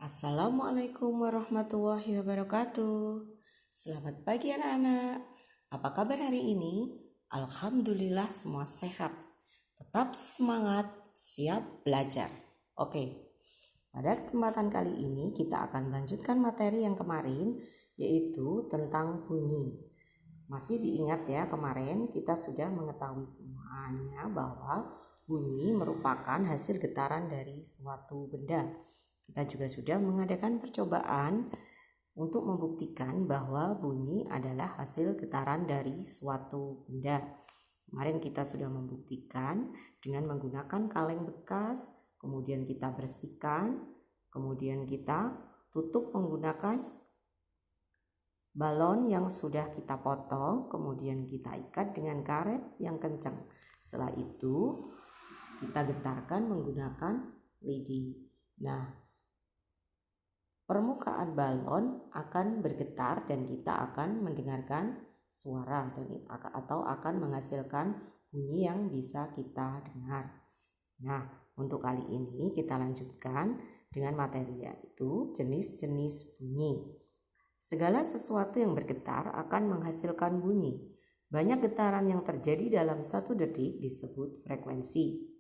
Assalamualaikum warahmatullahi wabarakatuh. Selamat pagi anak-anak. Apa kabar hari ini? Alhamdulillah semua sehat. Tetap semangat, siap belajar. Oke, pada kesempatan kali ini kita akan melanjutkan materi yang kemarin, yaitu tentang bunyi. Masih diingat ya, kemarin kita sudah mengetahui semuanya bahwa bunyi merupakan hasil getaran dari suatu benda. Kita juga sudah mengadakan percobaan untuk membuktikan bahwa bunyi adalah hasil getaran dari suatu benda. Kemarin kita sudah membuktikan dengan menggunakan kaleng bekas, kemudian kita bersihkan, kemudian kita tutup menggunakan balon yang sudah kita potong, kemudian kita ikat dengan karet yang kencang. Setelah itu kita getarkan menggunakan lidi. Nah, permukaan balon akan bergetar dan kita akan mendengarkan suara atau akan menghasilkan bunyi yang bisa kita dengar. Nah, untuk kali ini kita lanjutkan dengan materi yaitu jenis-jenis bunyi. Segala sesuatu yang bergetar akan menghasilkan bunyi. Banyak getaran yang terjadi dalam 1 detik disebut frekuensi.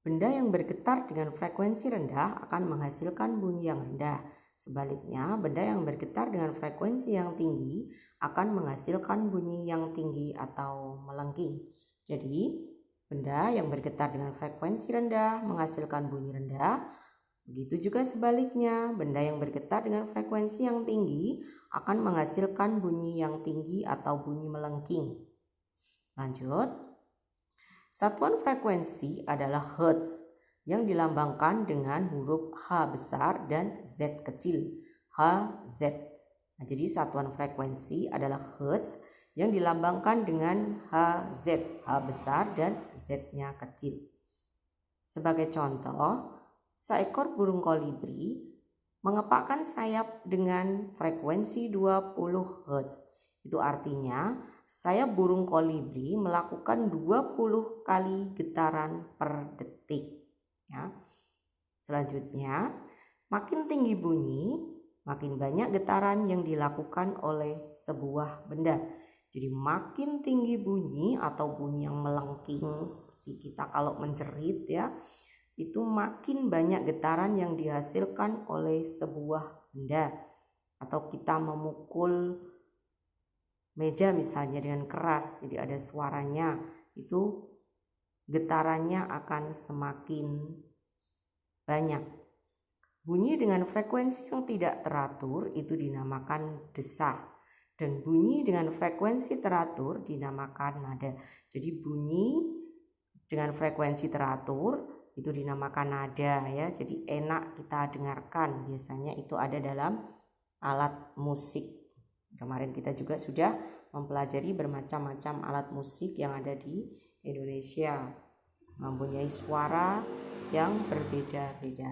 Benda yang bergetar dengan frekuensi rendah akan menghasilkan bunyi yang rendah. Sebaliknya, benda yang bergetar dengan frekuensi yang tinggi akan menghasilkan bunyi yang tinggi atau melengking. Jadi, benda yang bergetar dengan frekuensi rendah menghasilkan bunyi rendah. Begitu juga sebaliknya, benda yang bergetar dengan frekuensi yang tinggi akan menghasilkan bunyi yang tinggi atau bunyi melengking. Lanjut. Satuan frekuensi adalah Hertz yang dilambangkan dengan huruf H besar dan Z kecil, Hz. Nah, jadi satuan frekuensi adalah Hertz yang dilambangkan dengan Hz, H besar dan Z-nya kecil. Sebagai contoh, seekor burung kolibri mengepakkan sayap dengan frekuensi 20 Hz. Itu artinya sayap burung kolibri melakukan 20 kali getaran per detik. Ya. Selanjutnya, makin tinggi bunyi, makin banyak getaran yang dilakukan oleh sebuah benda. Jadi makin tinggi bunyi atau bunyi yang melengking seperti kita kalau menjerit ya, itu makin banyak getaran yang dihasilkan oleh sebuah benda. Atau kita memukul meja misalnya dengan keras, jadi ada suaranya, itu getarannya akan semakin banyak. Bunyi dengan frekuensi yang tidak teratur itu dinamakan desah, dan bunyi dengan frekuensi teratur dinamakan nada. Jadi bunyi dengan frekuensi teratur itu dinamakan nada ya, jadi enak kita dengarkan. Biasanya itu ada dalam alat musik. Kemarin kita juga sudah mempelajari bermacam-macam alat musik yang ada di Indonesia, mempunyai suara yang berbeda-beda.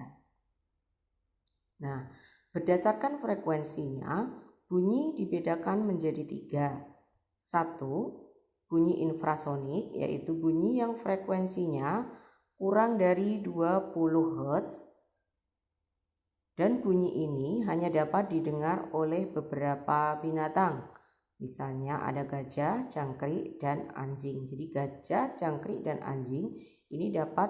Nah, berdasarkan frekuensinya, bunyi dibedakan menjadi 3. 1. Bunyi infrasonik, yaitu bunyi yang frekuensinya kurang dari 20 Hz. Dan bunyi ini hanya dapat didengar oleh beberapa binatang. Misalnya ada gajah, jangkrik, dan anjing. Jadi gajah, jangkrik, dan anjing ini dapat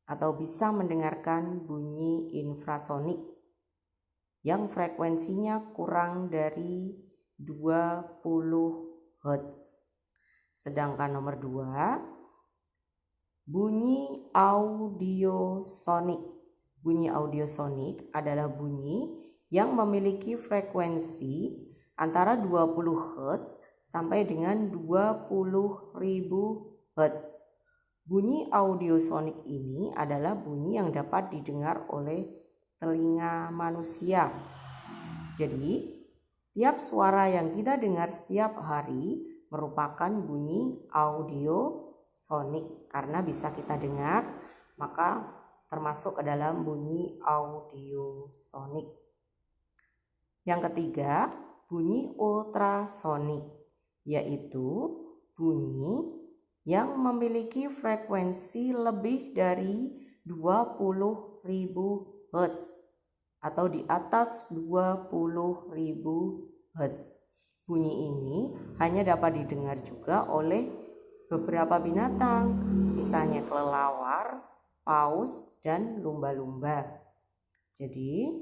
atau bisa mendengarkan bunyi infrasonik yang frekuensinya kurang dari 20 Hz. Sedangkan nomor 2, bunyi audiosonik. Bunyi audiosonik adalah bunyi yang memiliki frekuensi antara 20 Hz sampai dengan 20.000 Hz. Bunyi audiosonik ini adalah bunyi yang dapat didengar oleh telinga manusia. Jadi, tiap suara yang kita dengar setiap hari merupakan bunyi audiosonik. Karena bisa kita dengar, maka termasuk ke dalam bunyi audiosonik. Yang ketiga, bunyi ultrasonik, yaitu bunyi yang memiliki frekuensi lebih dari 20.000 Hz atau di atas 20.000 Hz. Bunyi ini hanya dapat didengar juga oleh beberapa binatang, misalnya kelelawar, paus, dan lumba-lumba. Jadi,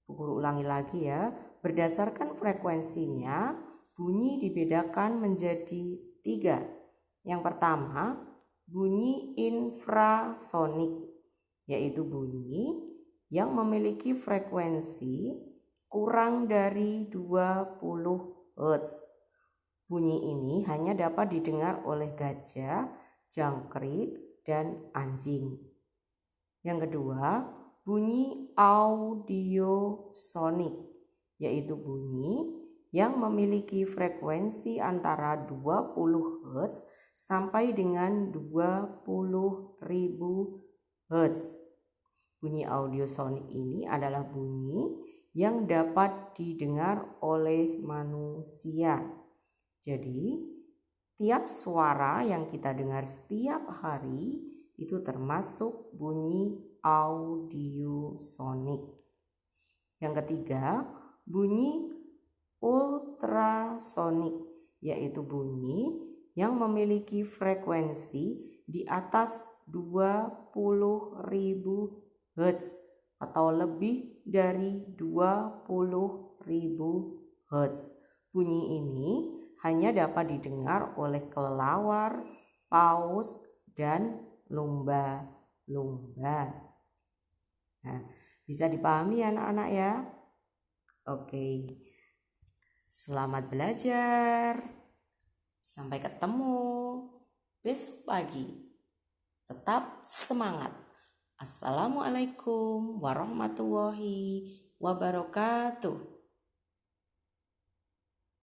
guru ulangi lagi ya, berdasarkan frekuensinya, bunyi dibedakan menjadi 3. Yang pertama, bunyi infrasonik, yaitu bunyi yang memiliki frekuensi kurang dari 20 Hz. Bunyi ini hanya dapat didengar oleh gajah, jangkrik, dan anjing. Yang kedua, bunyi audiosonik, yaitu bunyi yang memiliki frekuensi antara 20 Hz sampai dengan 20.000 Hz. Bunyi audiosonik ini adalah bunyi yang dapat didengar oleh manusia. Jadi, tiap suara yang kita dengar setiap hari itu termasuk bunyi audiosonik. Yang ketiga, bunyi ultrasonik, yaitu bunyi yang memiliki frekuensi di atas 20.000 Hz atau lebih dari 20.000 Hz. Bunyi ini hanya dapat didengar oleh kelelawar, paus, dan lumba-lumba. Nah, bisa dipahami ya anak-anak ya? Oke. Selamat belajar. Sampai ketemu besok pagi. Tetap semangat. Assalamualaikum warahmatullahi wabarakatuh.